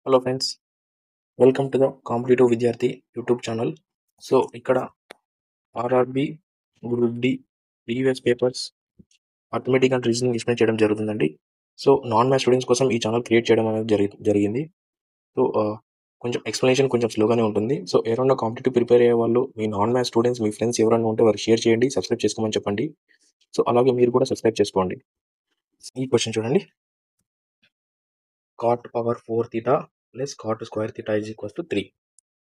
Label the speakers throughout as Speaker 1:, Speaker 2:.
Speaker 1: Hello friends, welcome to the competitive Vidyarthi YouTube channel. So ఇక్కడ RRB, group D previous papers arithmetic and reasoning explain చేయడం జరుగుతుందండి. So non maths students కోసం ఈ channel create చేయడం అనేది జరిగింది. సో కొంచెం ఎక్స్ప్లెనేషన్ కొంచెం స్లోగానే ఉంటుంది. సో ఎవరైనా కాంపిటేటివ్ ప్రిపేర్ అయ్యే వాళ్ళు, మీ నాన్ మ్యాథ్స్ స్టూడెంట్స్, మీ ఫ్రెండ్స్ ఎవరైనా ఉంటే వారికి షేర్ చేయండి, సబ్స్క్రైబ్ చేసుకోమని చెప్పండి. సో అలాగే మీరు కూడా సబ్స్క్రైబ్ చేసుకోండి. ఈ క్వశ్చన్ చూడండి, cot power 4 theta plus cot square theta is equals to 3.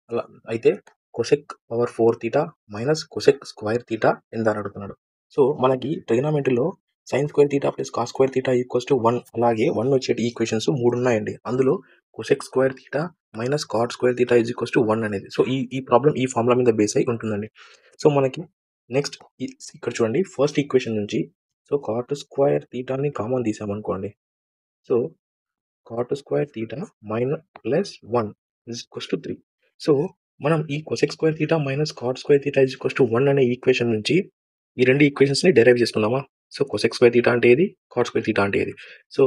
Speaker 1: అలా అయితే cosec power 4 theta minus cosec square theta ఎంత అని అడుగుతున్నాడు. సో మనకి ట్రిగనామెట్రీలో sine square theta plus cos square theta equals to 1, అలాగే 1 వచ్చే ఈక్వేషన్స్ 3 ఉన్నాయండి. అందులో cosec square theta minus cot square theta is equals to 1 అనేది. సో ఈ ప్రాబ్లం ఈ ఫార్ములా మీద బేస్ అయి ఉంటుందండి. సో మనకి నెక్స్ట్ ఇక్కడ చూడండి, ఫస్ట్ ఈక్వేషన్ నుంచి సో కాట్ స్క్వేర్ తీటాని కామన్ తీసామనుకోండి. So cot square theta minus plus 1 is equals to 3. So మనం ఈ cosec square theta minus cot square theta is equals to 1 అనే ఈక్వేషన్ నుంచి ఈ రెండు ఈక్వేషన్స్ని డెరైవ్ చేసుకున్నామా. సో కొసెక్ స్క్వేర్ తీటా అంటే ఏది, కాట్ స్క్వేర్ తీటా అంటే ఏది. So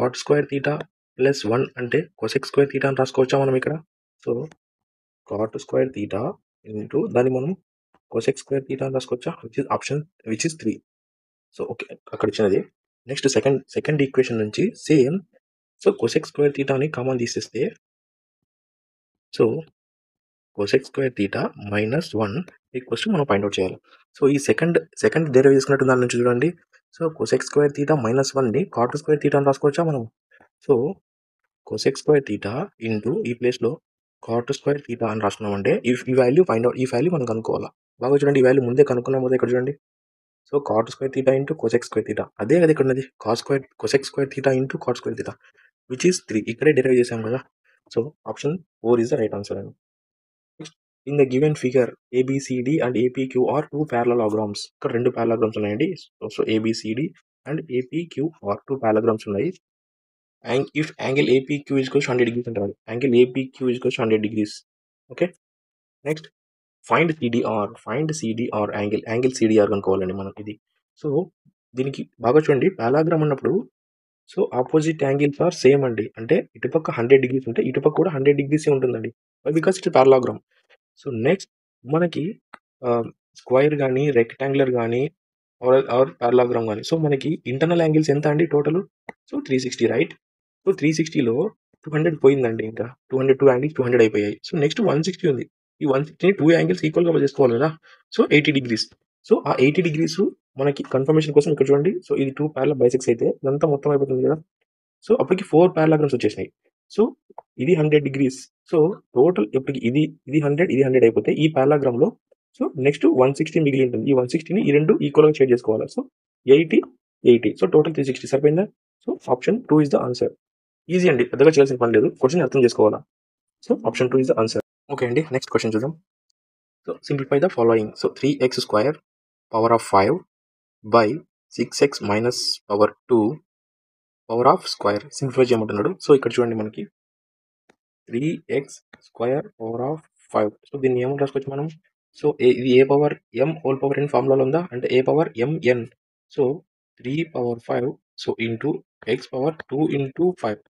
Speaker 1: cot square theta plus 1 అంటే కొసెక్ స్క్వేర్ తీటా అని రాసుకోవచ్చా మనం ఇక్కడ. So cot square theta into దాన్ని మనం కొసెక్ స్క్వేర్ తీటా అని రాసుకోవచ్చా, విచ్ ఇస్ 3. సో ఓకే, అక్కడ ఇచ్చినది. నెక్స్ట్ సెకండ్ ఈక్వేషన్ నుంచి సేమ్. సో కొసెక్ స్క్వేర్ తీటాని కామన్ తీసేస్తే so cosec square theta minus 1 equals to మనం ఫైండ్ చేయాలి. సో ఈ సెకండ్ డెరైవ్ చేసుకున్నట్టు దాని నుంచి చూడండి. So cosec square theta minus 1ని కాట్ స్క్వేర్ తీటా అని రాసుకోవచ్చా మనం. So cosec square theta into ఈ ప్లేస్లో కాట్ స్క్వేర్ తీటా అని రాసుకున్నామంటే ఈ వాల్యూ ఈ వాల్యూ మనం కనుక్కోవాలా. బాగా చూడండి, ఈ వాల్యూ ముందే కనుక్కున్నాం కదా ఇక్కడ చూడండి. So cot square theta into cosec square theta, అదే కదా ఇక్కడ ఉన్నది. Cosec square theta into cot square theta which is 3. ఇక్కడే డెరైవ్ చేసాం కదా. So option 4 is the right answer అండి. In the given figure, ABCD and APQ are two parallelograms. ఇక్కడ రెండు parallelograms ఉన్నాయండి. So ABCD and APQ are two parallelograms ఉన్నాయి. And if angle APQ is equals to 100 degrees అంటారు. Angle APQ is equals to 100 degrees. Okay. Next, find CDR angle CDR కనుక్కోవాలండి మనం ఇది. So దీనికి బాగా చూడండి, పారాగ్రామ్ ఉన్నప్పుడు so opposite angles are same అండి. అంటే ఇటుపక్క 100 degrees ఉంటే ఇటుపక్క కూడా 100 degrees ఉంటుందండి, బికాస్ ఇట్ పారాగ్రామ్. సో నెక్స్ట్ మనకి స్క్వైర్ కానీ రెక్టాంగులర్ కానీ ఆర్ పారాగ్రామ్ కానీ, సో మనకి ఇంటర్నల్ యాంగిల్స్ ఎంత అండి టోటల్. So 360, right. సో 360లో 200 పోయిందండి, ఇంకా 200 యాంగిల్స్ 200 అయిపోయాయి. సో నెక్స్ట్ 160 ఉంది. ఈ 160ని 2 యాంగిల్స్ ఈక్వల్గా చేసుకోవాలి కదా. So 80 degrees. సో ఆ 80 degrees మనకి కన్ఫర్మేషన్ కోసం ఇక్కడ చూడండి. సో ఇది 2 ప్యారలల్ బైసెక్స్ అయితే ఇదంతా మొత్తం అయిపోతుంది కదా. సో అప్పటికి 4 పారాగ్రామ్స్ వచ్చేసినాయి. సో ఇది 100 degrees. సో టోటల్ ఎప్పటికి ఇది 100 ఇది 100 అయిపోతే ఈ పారాగ్రామ్ లో సో నెక్స్ట్ 160 మిగిలి ఉంటుంది. ఈ 160ని ఈ రెండు ఈక్వల్గా షేర్ చేసుకోవాలి. సో 80 సో టోటల్ 360 సరిపోయిందా. So option 2 is the answer. Easy అండి, పెద్దగా చేయాల్సిన పని లేదు, క్వశ్చన్ అర్థం చేసుకోవాలా. So option 2 is the answer. Okay అండి, నెక్స్ట్ క్వశ్చన్ చూద్దాం. So simplify the following. So 3x square power of 5 by 6x minus power 2 power of square simplify చేయమంటున్నాడు. సో ఇక్కడ చూడండి మనకి 3x square power of 5. So దీన్ని ఏమని రాసుకోవచ్చు మనం. సో ఇది a power m whole power n ఫార్ములాలో ఉందా అంటే a power mn. So 3 power 5 so into x power 2 into 5.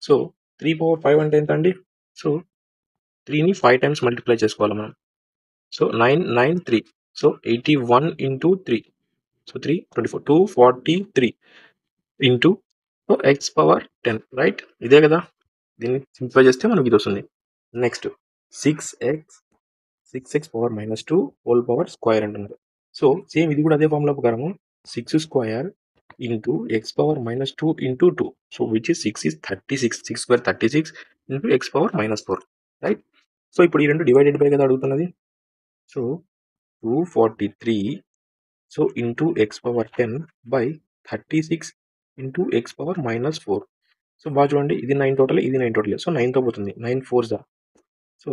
Speaker 1: So 3 power 5 అంటే ఎంత అండి. సో 3ని 5 టైమ్స్ మల్టిప్లై చేసుకోవాలి మనం. So 993. So 81 into 3. So 3 24 243 into so X power 10, right. ఇదే కదా, దీన్ని సింప్లిఫై చేస్తే మనకి ఇది వస్తుంది. Next 6x power minus 2 whole power square అంటున్నారు. సో సేమ్ ఇది కూడా అదే ఫార్ములా ప్రకారము 6 square into X power minus 2 into 2. So which is 6 is 36. 6 square 36 into X power minus 4, right. So ఇప్పుడు ఈ రెండు డివైడెడ్ బై కదా అడుగుతున్నది. So 243 so into X power 10 by 36 into X power minus 4. So బాగా చూడండి, ఇది 9 total, ఇది 9 total. So 9తో పోతుంది. 9 4s. So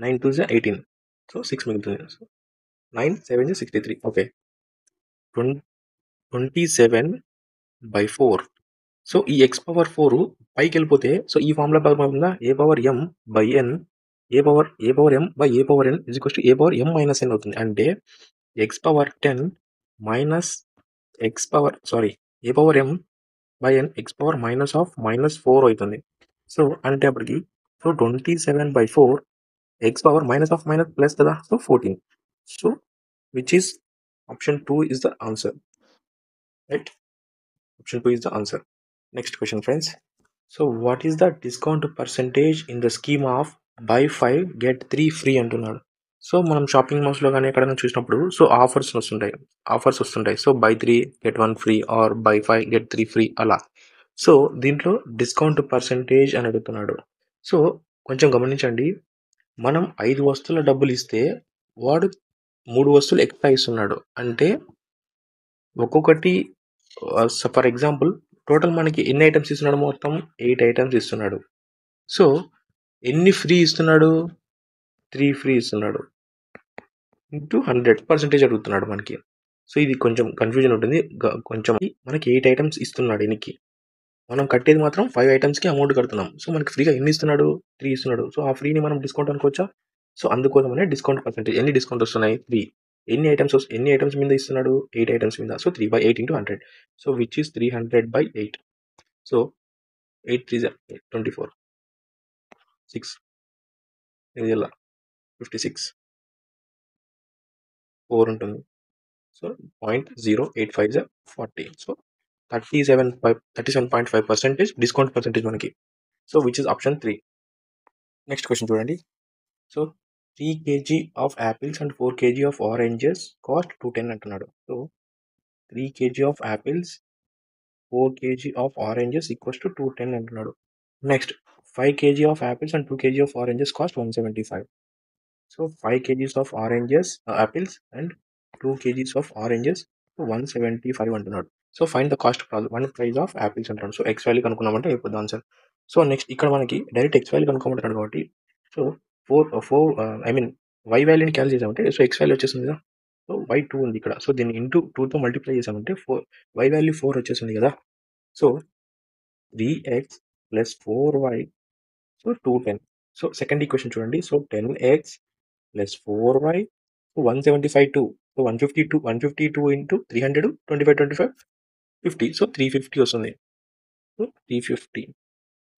Speaker 1: 9 2s 18. సో 6 మిగులుతుంది. సో 9 7 63. ఓకే, 27/4. సో ఈ ఎక్స్ పవర్ 4 పైకి వెళ్ళిపోతే సో ఈ ఫార్ములా ఉందా, a power m by n, a power m by a power n is equals to a power m minus n అవుతుంది. అంటే x power 10 minus x power a power m by n x power minus of minus 4 అవుతుంది. So అంటే అప్పటికి so 27/4 x power minus of minus plus కదా, so 14. So which is option 2 is the answer, right? Option 2 is the answer. Next question, friends. So what is the discount percentage in the scheme of buy 5 get 3 free అంటున్నాడు. So మనం shopping మాల్స్లో కానీ ఎక్కడైనా చూసినప్పుడు so offers వస్తుంటాయి. So buy 3 get 1 free or buy 5 get 3 free అలా. So దీంట్లో discount percentage అని అడుగుతున్నాడు. సో కొంచెం గమనించండి, మనం 5 వస్తువుల డబ్బులు ఇస్తే వాడు 3 వస్తువులు ఎక్స్ట్రా ఇస్తున్నాడు. అంటే ఒక్కొక్కటి ఫర్ ఎగ్జాంపుల్ టోటల్ మనకి ఎన్ని ఐటమ్స్ ఇస్తున్నాడు, మొత్తం 8 ఐటమ్స్ ఇస్తున్నాడు. సో ఎన్ని ఫ్రీ ఇస్తున్నాడు, 3 ఫ్రీ ఇస్తున్నాడు ఇంటూ 100% అడుగుతున్నాడు మనకి. సో ఇది కొంచెం కన్ఫ్యూజన్ ఉంటుంది. కొంచెం మనకి 8 ఐటమ్స్ ఇస్తున్నాడు ఎనికి, మనం కట్టేది మాత్రం 5 ఐటమ్స్కి అమౌంట్ కడుతున్నాం. సో మనకి ఫ్రీగా ఎన్ని ఇస్తున్నాడు, 3 ఇస్తున్నాడు. సో ఆ ఫ్రీని మనం డిస్కౌంట్ అనుకోవచ్చా? సో అందుకోసమనే డిస్కౌంట్ పర్సెంటేజ్. ఎన్ని డిస్కౌంట్ వస్తున్నాయి, 3. ఎన్ని ఐటమ్స్ మీద ఇస్తున్నాడు, 8 ఐటమ్స్ మీద. So 3/8 into 100. So which is 300/8. So 8 3 24, 6 ఇది ఎలా 56, 4 ఉంటుంది. సో 0.085 40. సో 37.5% డిస్కౌంట్ పర్సెంటేజ్ మనకి. So which is option 3. Next question చూడండి. So 3 kg of apples and 4 kg of oranges cost 210 అంటున్నాడు. So 3 kg of apples, 4 kg of oranges equals to 210 అంటున్నాడు. Next 5 kg of apples and 2 kg of oranges cost 175. So 5 kgs of oranges apples and 2 kgs of oranges 175 అంటున్నాడు. So find the cost one price of apples అంటాడు. So X value కనుక్కున్నామంటే అయిపోద్ది answer. So next ఇక్కడ మనకి direct X value కనుక్కోమంటాడు కాబట్టి so 4 why వాల్యూని cancel చేసామంటే so X value వచ్చేసింది కదా. సో y2 ఉంది ఇక్కడ. సో దీన్ని ఇంటూ 2తో మల్టిప్లై చేసామంటే వై వాల్యూ 4 వచ్చేసింది కదా. So 3x plus 4y, so 210. So second equation చూడండి. So 10x plus 4y, 175 so 152 into 300, 25 25 50. So 350 వస్తుంది. సో 350.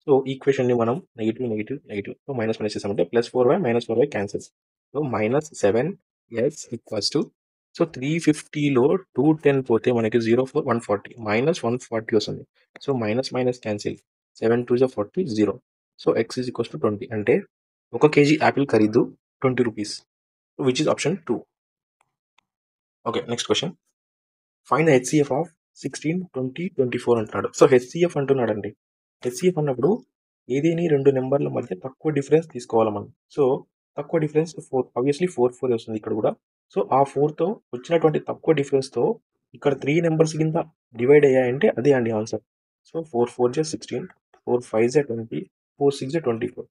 Speaker 1: సో ఈక్వేషన్ని మనం నెగిటివ్ సో మైనస్ చేసామంటే plus 4y minus 4y cancels. So -7s equals to, so 350లో 210 పోతే మనకి 04 140 -140 వస్తుంది. So minus cancel, 7 2 40 0. So x is equals to 20. అంటే 1 kg యాపిల్ ఖరీదు 20 rupees, which is option 2. Okay, next question. Find the HCF of 16, 20, 24 అంటున్నాడు. So HCF అంటున్నాడండి. HCF అన్నప్పుడు ఏదేని 2 నెంబర్ల మధ్య తక్కువ డిఫరెన్స్ తీసుకోవాలి మనం. సో తక్కువ డిఫరెన్స్ 4, ఆబ్వియస్లీ 4 వస్తుంది ఇక్కడ కూడా. సో ఆ 4తో వచ్చినటువంటి తక్కువ డిఫరెన్స్తో ఇక్కడ 3 నెంబర్స్ కింద డివైడ్ అయ్యాయంటే అదే అండి answer. So 4 4 16, 4 5 20, 4 6 24,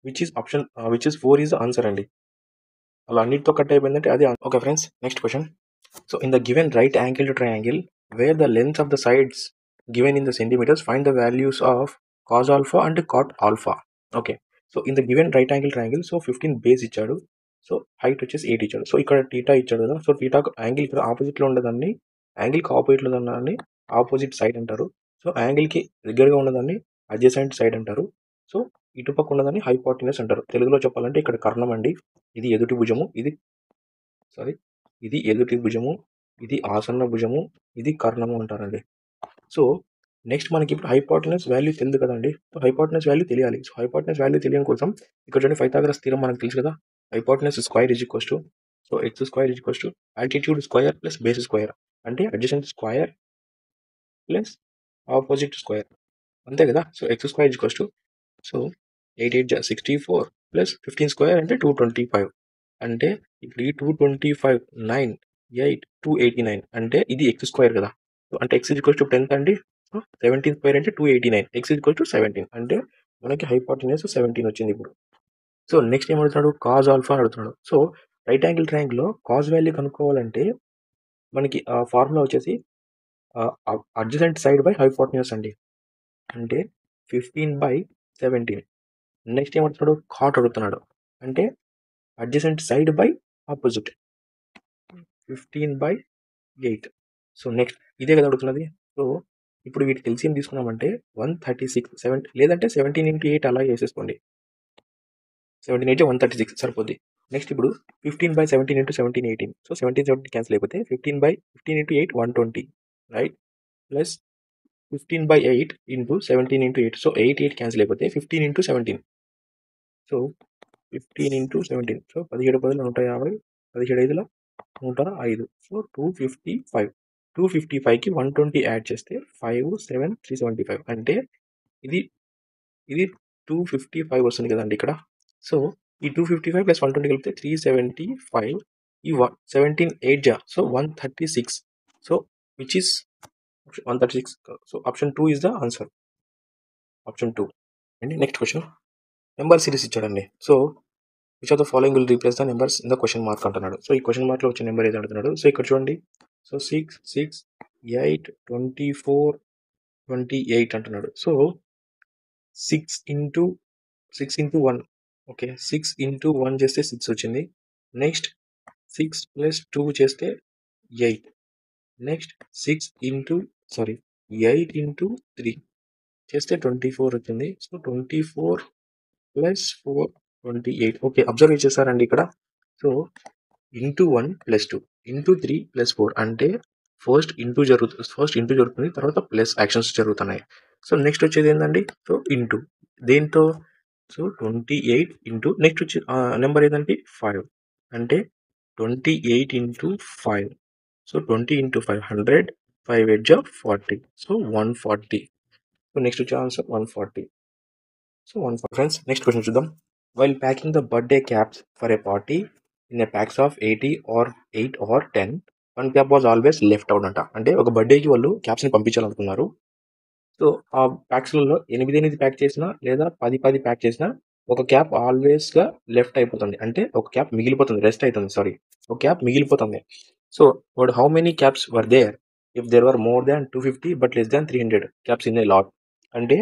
Speaker 1: which is option 4 is the answer అండి. అలా అన్నిటితో కట్ అయిపోయిందంటే అదే. Okay friends, next question. So in the given right angled triangle where the length of the sides given in the centimeters, find the values of cos alpha and cot alpha. Okay, so in the given right angle triangle, so 15 base ఇచ్చాడు. So height వచ్చేసి 8 ఇచ్చాడు. So ఇక్కడ theta ఇచ్చాడు కదా. So theta angle ఇక్కడ ఆపోజిట్లో ఉండదాన్ని, యాంగిల్కి ఆపోజిట్లో ఉన్నదాన్ని ఆపోజిట్ సైడ్ అంటారు. సో యాంగిల్కి దగ్గరగా ఉన్నదాన్ని అడ్జసెంట్ సైడ్ అంటారు. సో ఇటుపక్క ఉన్నదాన్ని హైపోటెనస్ అంటారు. తెలుగులో చెప్పాలంటే ఇక్కడ కర్ణం అండి. ఇది ఎదుటి భుజము, ఇది ఎదుటి భుజము, ఇది ఆసన్న భుజము, ఇది కర్ణము అంటారండి. సో నెక్స్ట్ మనకి ఇప్పుడు హైపోటెనస్ వాల్యూ తెలియదు కదండి. సో హైపోటెనస్ వాల్యూ తెలియాలి. సో హైపోటెనస్ వాల్యూ తెలియని కోసం ఇక్కడ చూడండి, పైథాగరస్ థీరం మనకు తెలుసు కదా. Hypotenuse square is equals to, so x square is equals to altitude square plus base square, అంటే adjacent square plus opposite square, అంతే కదా. So x square is equals to, so 8 8 64 plus 15 square అంటే 225. అంటే ఇప్పుడు ఈ 225 9 8 289 అంటే ఇది ఎక్స్ స్క్వైర్ కదా. అంటే ఎక్స్ ఈజ్ ఈక్వల్స్ టు 10 అండి. సో 17 స్క్వైర్ అంటే 289, ఎక్స్ ఈజ్ ఈక్వల్స్ టు 17 అంటే మనకి హైపోటెనస్ 17 వచ్చింది ఇప్పుడు. సో నెక్స్ట్ ఏం అడుగుతున్నాడు, కాజ్ ఆల్ఫా అని అడుగుతున్నాడు. సో రైట్ యాంగిల్ ట్రయాంగిల్లో కాజ్ వాల్యూ కనుక్కోవాలంటే మనకి ఆ ఫార్ములా వచ్చేసి అడ్జసెంట్ సైడ్ బై హైపోటెనస్ అండి. అంటే 15/17. నెక్స్ట్ ఏమడుగుతున్నాడు, కాట్ అడుగుతున్నాడు. అంటే adjacent side by opposite 15/8. So next ఇదే కదా అడుగుతున్నది. సో ఇప్పుడు వీటికి తెలిసి ఏం తీసుకున్నామంటే 136 7 లేదంటే 17 into 8 అలా వేసేసుకోండి. 17 8 136 సరిపోద్ది. నెక్స్ట్ ఇప్పుడు 15/17 × 17 18. సో 17 17 క్యాన్సిల్ అయిపోతే 15/15 × 8 120 రైట్, ప్లస్ 15/8 × 17 × 8. సో 8 8 క్యాన్సిల్ అయిపోతే 15 × 17. సో 15 × 17. సో 17 10 150, 17 5 105. సో 255. 255కి 120 యాడ్ చేస్తే 5 7 375 అంటే ఇది ఇది 255 వస్తుంది కదండి ఇక్కడ. సో ఈ 255 ప్లస్ 120 కలిపితే 375. ఈ 17 8 జా, so 136. So which is 136. So option 2 is the answer. Option 2 అండి. నెక్స్ట్ క్వశ్చన్, నెంబర్ సిరీస్ ఇచ్చాడండి. So which of the following will replace the numbers in the question mark అంటున్నాడు. సో ఈ క్వశ్చన్ మార్క్లో వచ్చే number ఏది అంటున్నాడు. సో ఇక్కడ చూడండి, so 6 6 8 24 28 అంటున్నాడు. సో 6 × 1, ఓకే, 6 × 1 చేస్తే 6 వచ్చింది. నెక్స్ట్ 6 + 2 చేస్తే 8. నెక్స్ట్ 8 × 3 చేస్తే 24 వచ్చింది. సో 24 + 4 28. ఓకే, అబ్జర్వ్ చేశారండి ఇక్కడ. సో ×1 + 2 × 3 + 4 అంటే ఫస్ట్ ఇంటూ జరుగుతుంది, తర్వాత ప్లస్ యాక్షన్స్ జరుగుతున్నాయి. సో నెక్స్ట్ వచ్చేది ఏంటండి, సో ఇంటూ దేంతో, సో 28 ఇంటూ నెక్స్ట్ వచ్చి నెంబర్ ఏదంటే 5 అంటే 28 × 5. సో 20 × 5 100, 5 8 40. సో 140. సో నెక్స్ట్ వచ్చే answer 140. So 140 friends. Next question చూద్దాం. While packing the birthday caps for a party in a packs of 80 or 8 or 10, one cap was always left out అంట. అంటే ఒక బర్త్డేకి వాళ్ళు క్యాప్స్ని పంపించాలనుకున్నారు. సో ఆ ప్యాక్స్లలో 8 ప్యాక్ చేసినా లేదా 10 ప్యాక్ చేసినా ఒక క్యాప్ ఆల్వేస్గా లెఫ్ట్ అయిపోతుంది. అంటే ఒక క్యాప్ మిగిలిపోతుంది, రెస్ట్ అవుతుంది, సారీ, ఒక క్యాప్ మిగిలిపోతుంది. So what how many caps were there if there were more than 250 but less than 300 caps in a lot. అంటే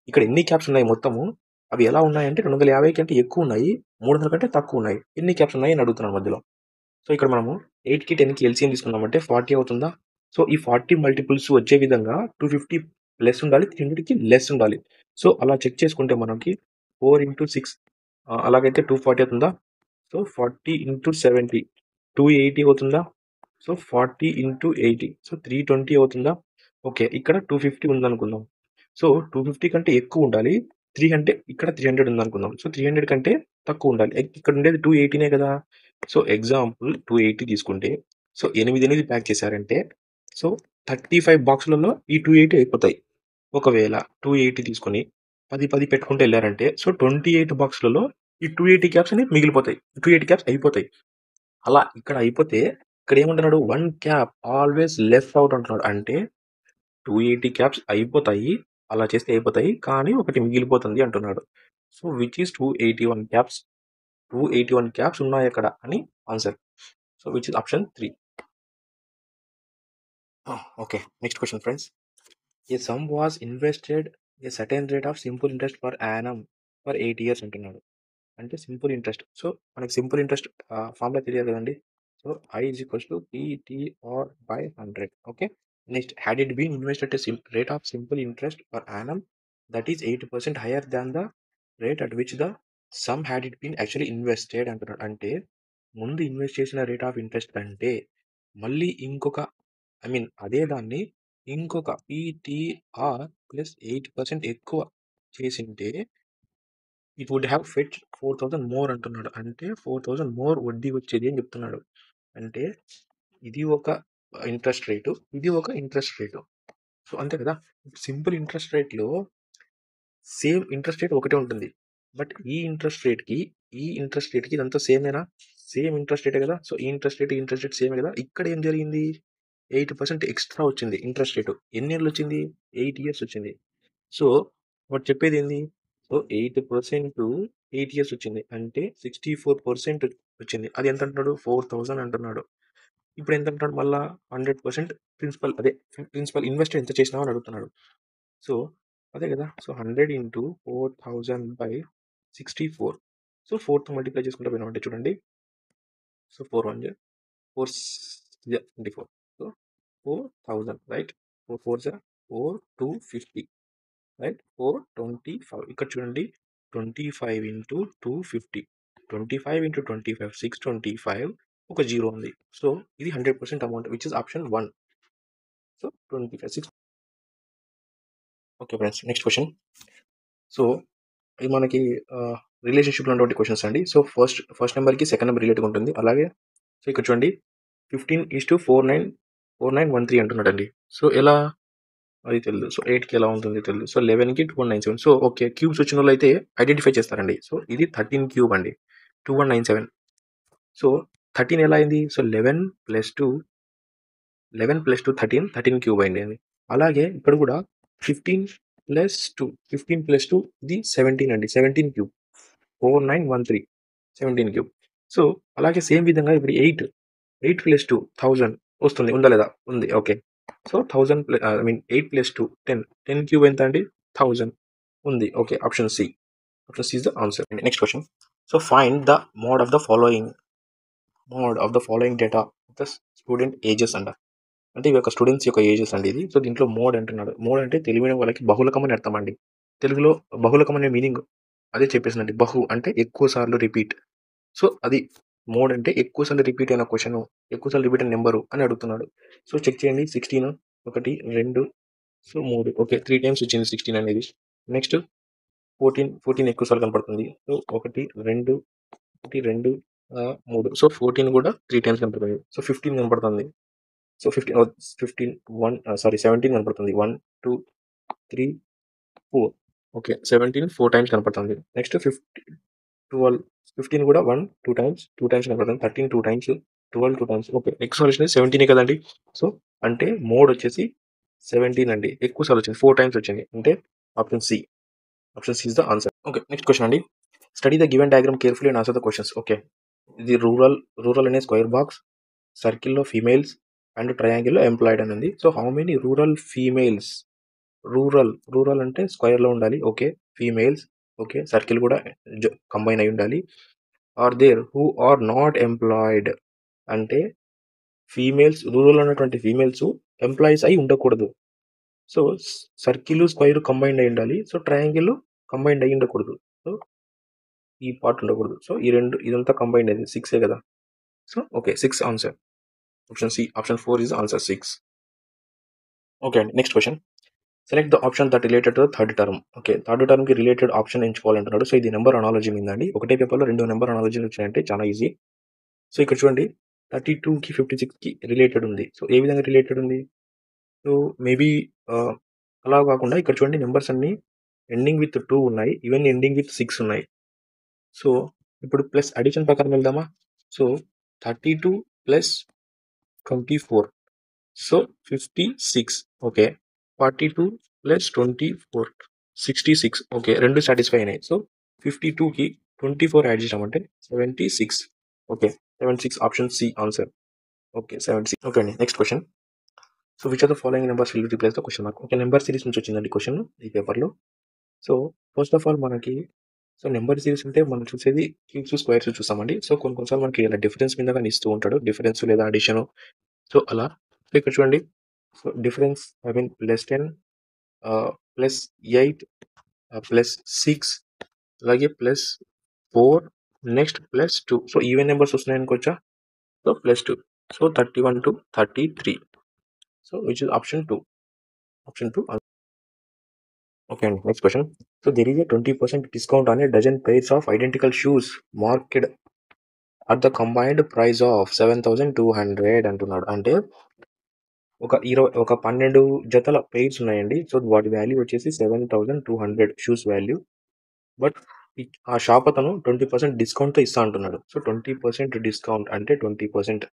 Speaker 1: ఇక్కడ ఎన్ని క్యాప్స్ ఉన్నాయి మొత్తము, అవి ఎలా ఉన్నాయంటే 250 కంటే ఎక్కువ ఉన్నాయి, 300 కంటే తక్కువ ఉన్నాయి. ఎన్ని క్యాప్స్ ఉన్నాయి అని అడుగుతున్నాను మధ్యలో. సో ఇక్కడ మనము 8కి 10కి ఎల్సిఎం తీసుకున్నామంటే 40 అవుతుందా. సో ఈ 40 మల్టిపుల్స్ వచ్చే విధంగా 250 ప్లస్ ఉండాలి, 300కి లెస్ ఉండాలి. సో అలా చెక్ చేసుకుంటే మనకి 4 × 6 అలాగైతే 240 అవుతుందా. సో 40 × 70 280 అవుతుందా. సో 40 × 80 సో 320 అవుతుందా. ఓకే, ఇక్కడ 250 ఉందనుకుందాం. సో 250 కంటే ఎక్కువ ఉండాలి, 3 అంటే ఇక్కడ 300 ఉందనుకుందాం. సో 300 కంటే తక్కువ ఉండాలి, ఇక్కడ ఉండేది 280నే కదా. సో ఎగ్జాంపుల్ 280 తీసుకుంటే, సో 8 ప్యాక్ చేశారంటే సో 35 బాక్సులలో ఈ 280 అయిపోతాయి. ఒకవేళ 280 తీసుకొని 10 పెట్టుకుంటూ వెళ్ళారంటే సో 28 బాక్సులలో ఈ 280 క్యాప్స్ అనేవి మిగిలిపోతాయి, 280 క్యాప్స్ అయిపోతాయి. అలా ఇక్కడ అయిపోతే ఇక్కడ ఏమంటున్నాడు, 1 క్యాప్ ఆల్వేస్ లెఫ్ట్ అవుట్ అంటున్నాడు. అంటే 280 క్యాప్స్ అయిపోతాయి, అలా చేస్తే అయిపోతాయి, కానీ ఒకటి మిగిలిపోతుంది అంటున్నాడు. So which is 281 caps. 281 caps ఉన్నాయి అక్కడ అని answer. So which is option 3. Okay, next question friends. A sum was invested a certain rate of simple interest per annum for 8 years అంటున్నాడు. అంటే సింపుల్ ఇంట్రెస్ట్. సో మనకి simple interest formula తెలియదు కదండి. So I is equals to PTR/100. Okay, next had it been invested rate of simple interest per annum that is 80% higher than the rate at which the sum had it been actually invested అంటున్నాడు. అంటే ముందు invest చేసిన rate of interest కంటే మళ్ళీ ఇంకొక అదే దాన్ని ఇంకొక PTR ప్లస్ 8% ఎక్కువ చేసింటే it would have fetch 4000 more అంటున్నాడు. అంటే 4000 మోర్ వడ్డీ వచ్చేది అని చెప్తున్నాడు. అంటే ఇది ఒక ఇంట్రెస్ట్ రేటు, ఇది ఒక ఇంట్రెస్ట్ రేటు. సో అంతే కదా. సింపుల్ ఇంట్రెస్ట్ రేట్లో సేమ్ ఇంట్రెస్ట్ రేట్ ఒకటే ఉంటుంది. బట్ ఈ ఇంట్రెస్ట్ రేట్కి ఇదంతా సేమేనా, సేమ్ ఇంట్రెస్ట్ రేటే కదా. సో ఈ ఇంట్రెస్ట్ రేట్ సేమే కదా. ఇక్కడ ఏం జరిగింది, 8% ఎక్స్ట్రా వచ్చింది ఇంట్రెస్ట్ రేటు. ఎన్ని ఏళ్ళు వచ్చింది, 8 years వచ్చింది. సో వాడు చెప్పేది ఏంది, సో 8% 8 years వచ్చింది అంటే 64% వచ్చింది. అది ఎంత అంటున్నాడు, 4000 అంటున్నాడు. ఇప్పుడు ఎంత అంటున్నాడు మళ్ళా, 100% ప్రిన్సిపల్ ఇన్వెస్ట్ ఎంత చేసినావు అని అడుగుతున్నాడు. సో అదే కదా. సో 100 × 4000/64. సో 4తో మల్టిప్లై చేసుకుంటూ పోయినాం అంటే చూడండి. సో 4 1 4 24. So 4000 right. 4 4 4 250 రైట్. 425. ఇక్కడ చూడండి 25 ఇంటూ 250. 25 ఇంటూ 25 625 ఒక జీరో ఉంది. సో ఇది 100% amount which is option 1. So 25 6. Okay friends, next question. So ఇది మనకి రిలేషన్షిప్లో ఉన్నటువంటి క్వశ్చన్స్ అండి. సో ఫస్ట్ నెంబర్కి సెకండ్ నెంబర్ రిలేటివ్ ఉంటుంది. అలాగే సో ఇక్కడ చూడండి 15:49 అంటున్నాడు అండి. సో ఎలా అది తెలియదు. సో 8కి ఎలా ఉంటుంది తెలియదు. సో 11కి 2197. సో ఓకే, క్యూబ్స్ వచ్చిన వాళ్ళు అయితే ఐడెంటిఫై చేస్తారండి. సో ఇది 13 క్యూబ్ అండి, 2197. సో 13 ఎలా అయింది? సో 11 + 2 13 క్యూబ్ అయింది అది. అలాగే ఇక్కడ కూడా 15 + 2 ఇది 17 అండి, 17 క్యూబ్, 4913 17 క్యూబ్. సో అలాగే సేమ్ విధంగా ఇప్పుడు 8 + 2 1000 వస్తుంది, ఉందా లేదా? ఉంది. ఓకే, సో 1000 8 + 2 10 క్యూబ్ ఎంత అండి? 1000 ఉంది. Okay, option C is the answer. Next question. So find the mode of the following data the student ages అంట. అంటే ఇవి ఒక స్టూడెంట్స్ యొక్క ఏజెస్ అండి ఇది. సో దీంట్లో మోడ్ అంటున్నాడు. మోడ్ అంటే తెలివైన వాళ్ళకి బహుళకం అని అర్థం అండి. తెలుగులో బహుళకం అనే మీనింగ్ అదే చెప్పేసిందండి. బహు అంటే ఎక్కువ సార్లు రిపీట్. సో అది మోడ్ అంటే ఎక్కువ సార్లు రిపీట్ అయిన క్వశ్చన్, ఎక్కువ సార్లు రిపీట్ అయిన నెంబరు అని అడుగుతున్నాడు. సో చెక్ చేయండి. 16 1 2 సో 3. ఓకే, 3 టైమ్స్ వచ్చింది 16 అనేది. నెక్స్ట్ 14 ఎక్కువ సార్లు కనపడుతుంది. సో 1 2 3. సో 14 కూడా 3 టైమ్స్ కనపడుతుంది. సో 15 కనపడుతుంది. సో 17 కనపడుతుంది. 1 2 3 4. ఓకే, 17 4 టైమ్స్ కనపడుతుంది. నెక్స్ట్ 15 కూడా 1 2 టైమ్స్ కనపడుతుంది. 13 2 టైమ్స్, 12 2 టైమ్స్. ఓకే, ఎక్కువ సార్లు వచ్చింది 17 కదండి. సో అంటే మోడ్ వచ్చేసి 17 అండి, ఎక్కువ సార్లు వచ్చింది 4 టైమ్స్ వచ్చింది. అంటే option C is the answer. Okay, next question అండి. Study the given diagram carefully and answer the questions. Okay, ఇది రూరల్ అనే స్క్వేర్ బాక్స్, సర్కిల్లో ఫీమేల్స్ అండ్ ట్రయాంగిల్లో ఎంప్లాయిడ్ అని ఉంది. So how many rural females, rural అంటే స్క్వేర్లో ఉండాలి. Okay, females. ఓకే, సర్కిల్ కూడా కంబైన్ అయి ఉండాలి. Are there who are not employed అంటే ఫీమేల్స్, రూరల్ ఉన్నటువంటి ఫీమేల్స్ ఎంప్లాయీస్ అయి ఉండకూడదు. సో సర్కిల్ స్క్వేర్ కంబైండ్ అయి ఉండాలి. సో ట్రయాంగిల్ కంబైండ్ అయి ఉండకూడదు. సో ఈ పార్ట్ ఉండకూడదు. సో ఈ రెండు, ఇదంతా కంబైండ్ అయింది 6 కదా. So okay, 6 answer. Option C, option 4 is answer 6. Okay అండి, next question. Select the option that related to third term. Okay, third టర్మ్కి రిలేటెడ్ ఆప్షన్ ఎంచుకోవాలంటున్నాడు. సో ఇది నెంబర్ అనాలజీ మీద అండి. ఒకటే పేపర్లో 2 నెంబర్ అనాలజీలు వచ్చినాయంటే చాలా ఈజీ. సో ఇక్కడ చూడండి 32కి 56కి రిలేటెడ్ ఉంది. సో ఏ విధంగా రిలేటెడ్ ఉంది? సో మేబీ అలా కాకుండా ఇక్కడ చూడండి నెంబర్స్ అన్ని ఎండింగ్ విత్ 2 ఉన్నాయి, ఈవెన్ ఎండింగ్ విత్ 6 ఉన్నాయి. సో ఇప్పుడు ప్లస్ అడిషన్ ప్రకారం వెళ్దామా? So 32 + 24 so 56. ఓకే, 42 + 24 66. ఓకే, రెండు సాటిస్ఫై అయినాయి. సో 52కి 24 యాడ్ చేసామంటే 76. Okay, 76 option C answer. Okay, 76. Okay అండి, next question. So which are the following numbers will replace the question mark. Okay, number series నుంచి వచ్చిందండి question ఈ పేపర్లో. సో ఫస్ట్ ఆఫ్ ఆల్ మనకి సో నెంబర్ సిరీస్ అంటే మనం చూసేది క్యూబ్స్ స్క్వేర్స్ చూస్తామండి. సో కొన్నిసార్లు మనకి ఇలా డిఫరెన్స్ మీద కానీ ఇస్తూ ఉంటాడు, డిఫరెన్స్ లేదా అడిషన్. సో అలా సో ఇక్కడ చూడండి. సో డిఫరెన్స్ less than +8 +6 అలాగే +4 నెక్స్ట్ +2. సో ఈవెన్ నెంబర్స్ వస్తున్నాయి అనుకోవచ్చా? So +2. So 31 to 33. So which is option 2. Okay అండి, next question. So there is a 20% discount on a dozen pairs of identical shoes marked at the combined price of 7200 అంటున్నాడు. అంటే ఒక 12 జతల pairs ఉన్నాయండి. So వాటి value వచ్చేసి 7200 shoes value. But ఆ shop అతను 20% డిస్కౌంట్తో ఇస్తా అంటున్నాడు. సో 20% డిస్కౌంట్ అంటే 20%.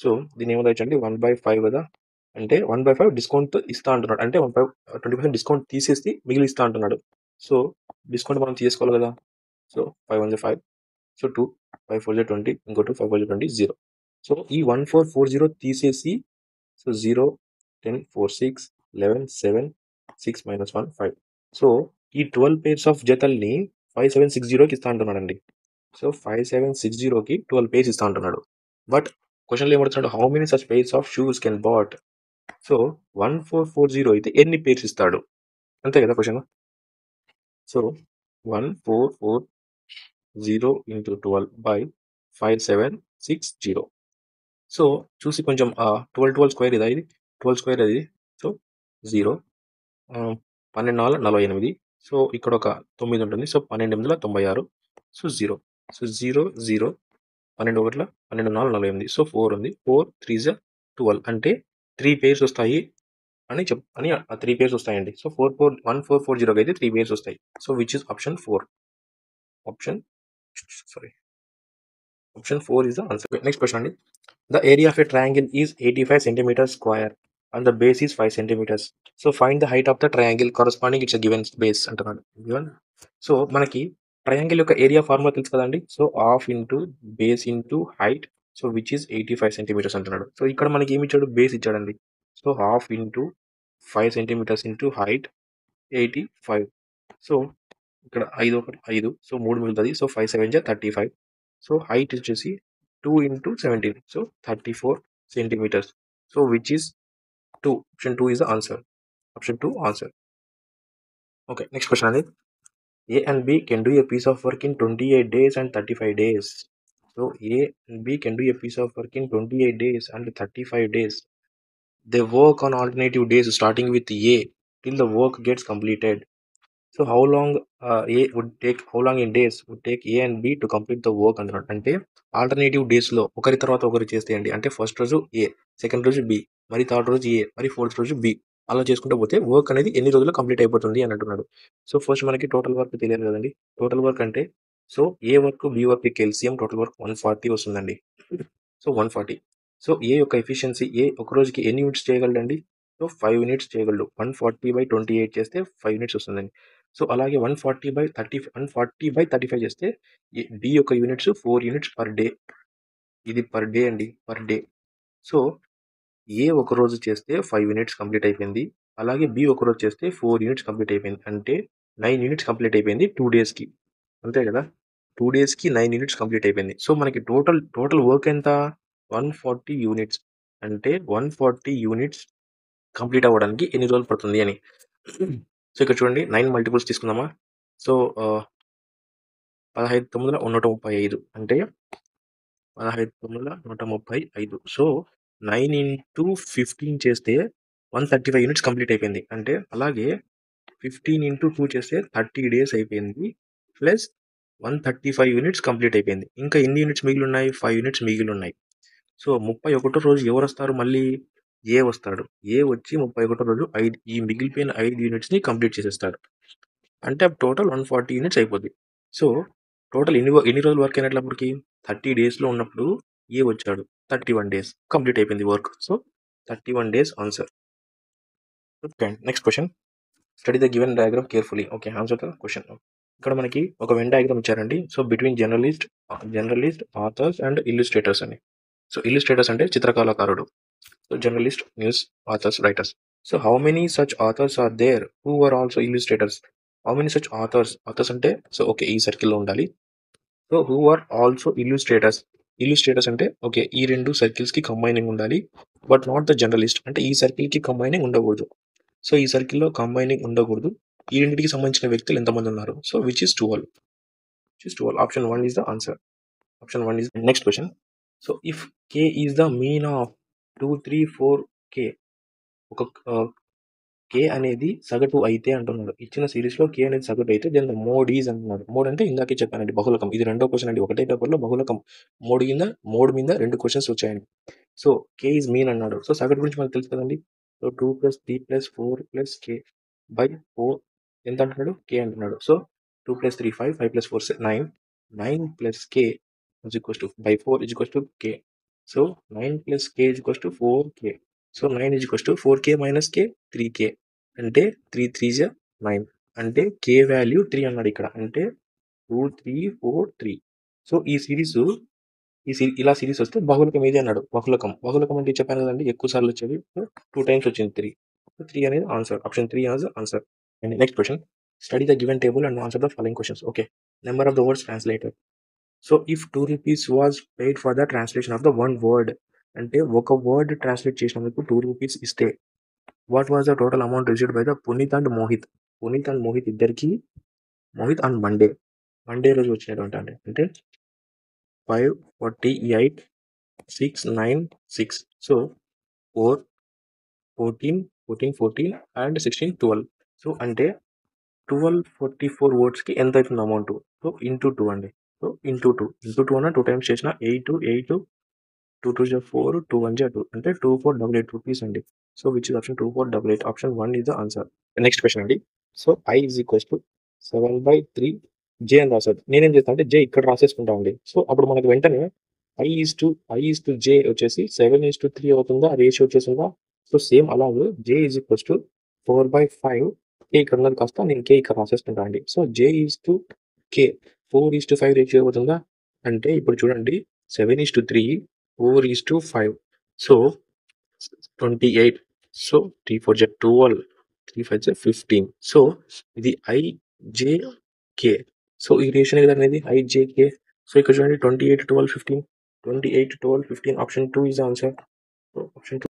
Speaker 1: సో దీని ఏమొచ్చు అంటే 1/5 కదా. అంటే 1/5 డిస్కౌంట్ ఇస్తా అంటున్నాడు. అంటే 20% డిస్కౌంట్ తీసేసి మిగిలి ఇస్తా అంటున్నాడు. సో డిస్కౌంట్ మనం తీసుకోవాలి కదా. సో 5 1 5. సో 2 5 4 20, ఇంకో 2 5 4 20 0. సో ఈ 1440 తీసేసి సో 0 10 4 6 11 7 6 - 1 5. సో ఈ 12 pairs ఆఫ్ జతల్ని 5760కి ఇస్తా అంటున్నాడండి. సో 5760కి 12 pairs ఇస్తా అంటున్నాడు. బట్ క్వశ్చన్లో ఏమడుతున్నాడు? How many such pairs of shoes can bought. So 1440 అయితే ఎన్ని pairs ఇస్తాడు? అంతే కదా క్వశ్చన్. So 1440 into 12 by 5760. సో చూసి కొంచెం 12 స్క్వేర్ ఇదా ఇది 12 స్క్వేర్ అది. సో 0 12 4 48. సో ఇక్కడ ఒక 9 ఉంటుంది. సో 12 8 96. సో 0. సో 0 0 12 1 12 4 48. సో 4 ఉంది. 4 3 12 అంటే 3 పేర్స్ వస్తాయి అని ఆ 3 పేర్స్ వస్తాయండి. సో 1440 అయితే 3 పేర్స్ వస్తాయి. So which is option 4. Option 4 is the answer. Next question అండి. The area of a triangle is 85 centimeters square and the base is 5 centimeters. So find the height of the triangle corresponding its a given base అంటున్నాడు. Given. So మనకి triangle యొక్క area formula తెలుసు కదండి. So half into base into height. So which is 85 centimetres అంటున్నాడు. So ఇక్కడ మనకి ఏమి ఇచ్చాడు, బేస్ ఇచ్చాడండి. So half into 5 centimetres into height 85. So ఇక్కడ 5 1 5. సో 3 మిగులుతుంది. సో 5 7 35. సో హైట్ వచ్చేసి 2 into 17. So 34 centimeters. So which is 2. Option 2 is the answer. Option 2 answer. Okay, next question అండి. A and B can do a piece of work in 28 days and 35 days. So A and B can do a piece of work in 28 days and 35 days. They work on alternative days starting with A till the work gets completed. So how long in days would take A and B to complete the work అంటున్నాడు. అంటే alternative డేస్లో ఒకరి తర్వాత ఒకరు చేస్తేయండి. అంటే first రోజు ఏ, second రోజు B, మరి థర్డ్ రోజు ఏ, మరి ఫోర్త్ రోజు బి, అలా చేసుకుంటూ పోతే వర్క్ అనేది ఎన్ని రోజుల్లో కంప్లీట్ అయిపోతుంది అని అంటున్నాడు. సో ఫస్ట్ మనకి టోటల్ వర్క్ తెలియదు కదండి. టోటల్ వర్క్ అంటే so A work B work LCM total work 140 వస్తుందండి. సో 140. సో ఏ యొక్క ఎఫిషియన్సీ, ఏ ఒక రోజుకి ఎన్ని యూనిట్స్ చేయగలడండి. సో 5 యూనిట్స్ చేయగలడు. 140/28 చేస్తే 5 యూనిట్స్ వస్తుందండి. సో అలాగే 140/35 చేస్తే బి యొక్క యూనిట్స్ 4 యూనిట్స్ పర్ డే. ఇది పర్ డే అండి, పర్ డే. సో ఏ ఒక రోజు చేస్తే 5 యూనిట్స్ కంప్లీట్ అయిపోయింది. అలాగే బి ఒక రోజు చేస్తే 4 యూనిట్స్ కంప్లీట్ అయిపోయింది. అంటే 9 యూనిట్స్ కంప్లీట్ అయిపోయింది 2 డేస్కి. అంతే కదా, 2 డేస్కి 9 యూనిట్స్ కంప్లీట్ అయిపోయింది. సో మనకి టోటల్ వర్క్ ఎంత, 140 యూనిట్స్. అంటే 140 యూనిట్స్ కంప్లీట్ అవ్వడానికి ఎన్ని రోజులు పడుతుంది అని. సో ఇక్కడ చూడండి 9 మల్టిపుల్స్ తీసుకుందామా. సో 15 9 135 అంటే 15 9 135. సో 9 into 15 చేస్తే 135 యూనిట్స్ కంప్లీట్ అయిపోయింది. అంటే అలాగే 15 into 2 చేస్తే 30 డేస్ అయిపోయింది. ప్లస్ 135 యూనిట్స్ కంప్లీట్ అయిపోయింది. ఇంకా ఎన్ని యూనిట్స్ మిగిలి ఉన్నాయి, 5 యూనిట్స్ మిగిలి ఉన్నాయి. సో 31 రోజు ఎవరు వస్తారు, మళ్ళీ ఏ వస్తాడు. ఏ వచ్చి 31 రోజు ఈ మిగిలిపోయిన 5 యూనిట్స్ని కంప్లీట్ చేసేస్తాడు. అంటే టోటల్ 140 యూనిట్స్ అయిపోద్ది. సో టోటల్ ఎన్ని రోజులు వర్క్ అయినట్లప్పటికి 30 డేస్లో ఉన్నప్పుడు ఏ వచ్చాడు, 31 డేస్ కంప్లీట్ అయిపోయింది work. So 31 days answer. Okay, next question. Study the given diagram carefully. Okay, answer the question. ఇక్కడ మనకి ఒక వెన్ డయాగ్రామ్ ఇచ్చారండి. So between journalist, authors and illustrators అని. సో ఇల్లుస్ట్రేటర్స్ అంటే చిత్రకళాకారుడు. So journalist, news, authors, writers. So how many such authors are there who are also illustrators. How many such authors అంటే so okay ఈ సర్కిల్లో ఉండాలి. So who are also ఇల్లుస్ట్రేటర్స్ అంటే okay ఈ 2 సర్కిల్స్కి combining ఉండాలి. బట్ నాట్ ద జర్నలిస్ట్ అంటే ఈ సర్కిల్కి combining ఉండకూడదు. సో ఈ సర్కిల్లో కంబైనింగ్ ఉండకూడదు. ఈ రెండింటికి సంబంధించిన వ్యక్తులు ఎంతమంది ఉన్నారు. So which is 12. Option 1 is the answer. Option 1 is next question. So if k is the mean of 2 3 4 k, ఒక k అనేది సగటు అయితే అంటున్నాడు. ఇచ్చిన సిరీస్లో k అనేది సగటు అయితే దెన్ ద మోడ్ ఈజ్ అంటున్నాడు. మోడ్ అంటే ఇందాకే చెప్పానండి, బహుళకం. ఇది రెండో క్వశ్చన్ అండి. ఒకటే పేపర్లో బహుళకం మోడ్ మీద 2 క్వశ్చన్స్ వచ్చాయండి. సో k ఈజ్ మీన్ అన్నాడు. సో సగటు గురించి మనకు తెలుసు కదండి. సో 2 + 3 + 4 + k by 4 ఎంత అంటున్నాడు, k అంటున్నాడు. So 2 + 3 5, 5 + 4 9, 9 + k is equals to by 4 is equals to k. So 9 + k is equals to 4k. So 9 is equals to 4k - k 3k. అంటే 3 3 9. అంటే k వాల్యూ 3 అన్నాడు ఇక్కడ. అంటే 2 3 4 3. సో ఈ సిరీస్ ఇలా సిరీస్ వస్తే బహుళకం ఏది అన్నాడు. బహుళకం అంటే చెప్పాను కదండి, ఎక్కువ సార్లు వచ్చేది. సో 2 times వచ్చింది 3. సో 3 అనేది answer. Option 3 as answer. And next question. Study the given table and answer the following questions. Okay, number of the words translated. So if 2 rupees was paid for the translation of the one word, అంటే ఒక word translate చేసినందుకు 2 rupees ఇస్తే what was the total amount received by the Puneet and Mohit. Puneet and Mohit ఇద్దరికి Mohit on Monday రోజు వచ్చినటువంటి అంటే 548 696. So 4 14 and 16 12. So అంటే 1244 ఓట్స్కి ఎంత అవుతుంది అమౌంట్? సో ఇంటూ 2 అండి. సో ఇంటూ 2 అన్న 2 టైమ్స్ చేసిన 8 2 2 4 2 1 2 అంటే 2488 రూపీస్ అండి. So which is option 2488. Option 1 is the answer. Next question అండి. So I is equals to 7/3 J అని రాశాడు. నేనేం చేస్తాను అంటే జే ఇక్కడ రాసేసుకుంటా అండి. సో అప్పుడు మనకు వెంటనే I ఈజ్ టు జే వచ్చేసి 7:3 అవుతుందా? రేషియో వచ్చేసిందా? సో సేమ్ అలాగే జే ఈజ్ ఈక్వల్స్ టు 4/5 కే ఇక్కడ ఉన్నది కాస్త నేను కే ఇక్కడ రాసేసుకుంటా అండి. So J is to K 4:5 ratio అవుతుందా? అంటే ఇప్పుడు చూడండి 7:3 4:5. సో 28. సో 3 4 12 3 5 15. సో ఇది IJK. సో ఈ రేషియో కదా అనేది IJK. సో ఇక్కడ చూడండి 28 12 15 28 12 15 ఆప్షన్ 2 ఇస్ ఆన్సర్. ఆప్షన్ 2